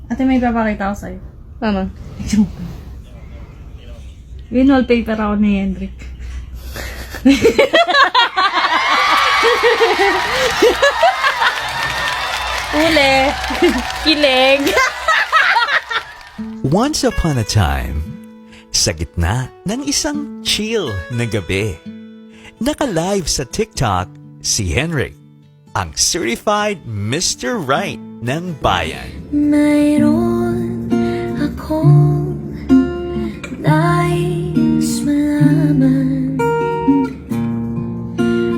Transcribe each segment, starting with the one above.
Ate, may papakita ko sa'yo. Ano? Win-wallpaper ako ni Hendrik. Ule. Kilig. Once upon a time, sa gitna ng isang chill na gabi, naka-live sa TikTok si Henrik, ang certified Mr. Right ng bayan. Mayroon akong nais malaman.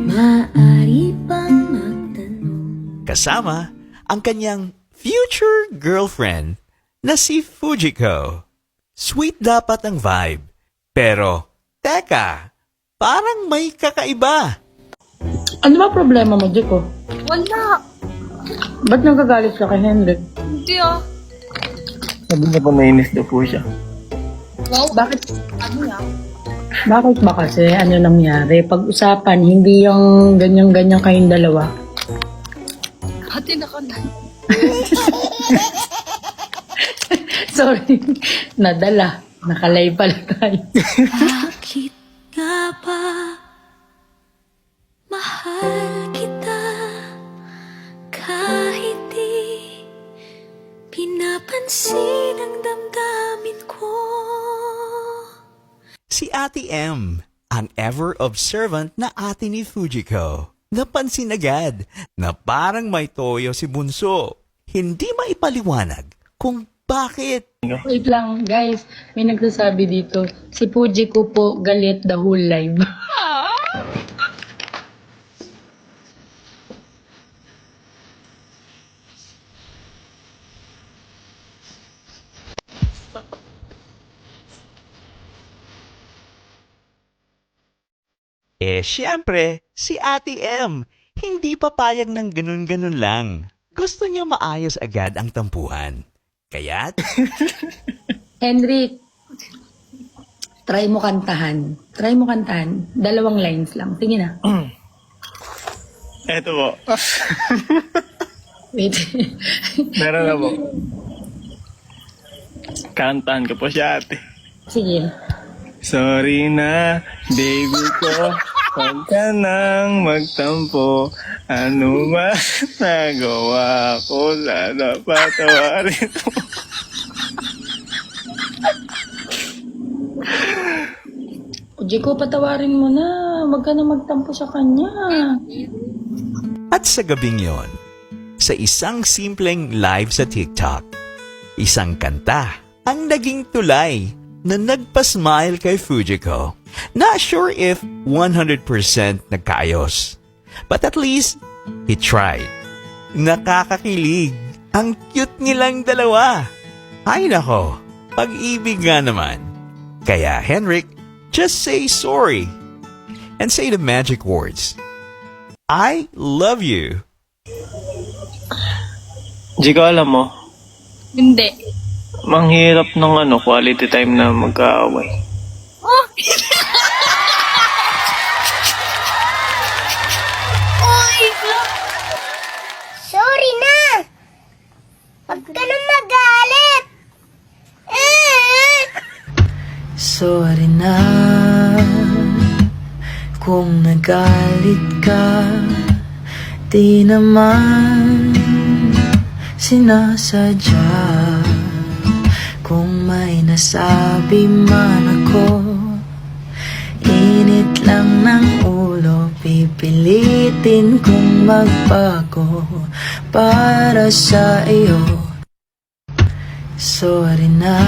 Maaari bang magtanong? Kasama ang kanyang future girlfriend na si Fujiko. Sweet dapat ang vibe, pero teka, parang may kakaiba. Ano ba problema mo, Jiko? Wala. Ba't nagagalit ka kay Hendrik? Hindi ah. Sabi niya po nainis daw po siya. Wow. Bakit? Ano yan? Bakit ba kasi? Ano nangyari? Pag-usapan, hindi yung ganyan-ganyan kayong dalawa. Ate na ka na. Sorry. Nadala. Nakalay pala tayo. Bakit nga ba mahal kita kahit di pinapansin ang damdamin ko? Si Ate M, ang ever-observant na ate ni Fujiko. Napansin agad na parang may toyo si Bunso. Hindi maipaliwanag kung bakit. Wait lang, guys. May nagsasabi dito. Si Fuji ko po galit the whole live. Siyempre, si Ate M, hindi papayag ng ganun-ganun lang. Gusto niya maayos agad ang tampuhan. Kaya't, Henrik, try mo kantahan. Try mo kantahan. 2 lines lang. Sige na. Eto po. Wait. Meron na po. Kantahan ko po siya ate. Sige. Sorry na, baby ko. Huwag ka nang magtampo. Ano ba nagawa ko? Sana patawarin mo. Fuji ko, patawarin mo na. Huwag ka na magtampo sa kanya. at sa gabing yon, sa isang simpleng live sa TikTok, isang kanta ang naging tulay na nagpa-smile kay Fujiko. Not sure if 100% nagkaayos, but at least he tried. Nakakakilig. Ang cute nilang dalawa. Ay nako, pag-ibig nga naman. Kaya Henrik, just say sorry and say the magic words. I love you. Jiko, alam mo, Hindi. manghirap ng quality time na magkaaway. Oh! Oy! Sorry na! Huwag ka na magalit! Sorry na kung nagalit ka, di naman sinasadya. Kung may nasabi man ako, init lang ng ulo, pipilitin kong magbago para sa iyo. Sorry na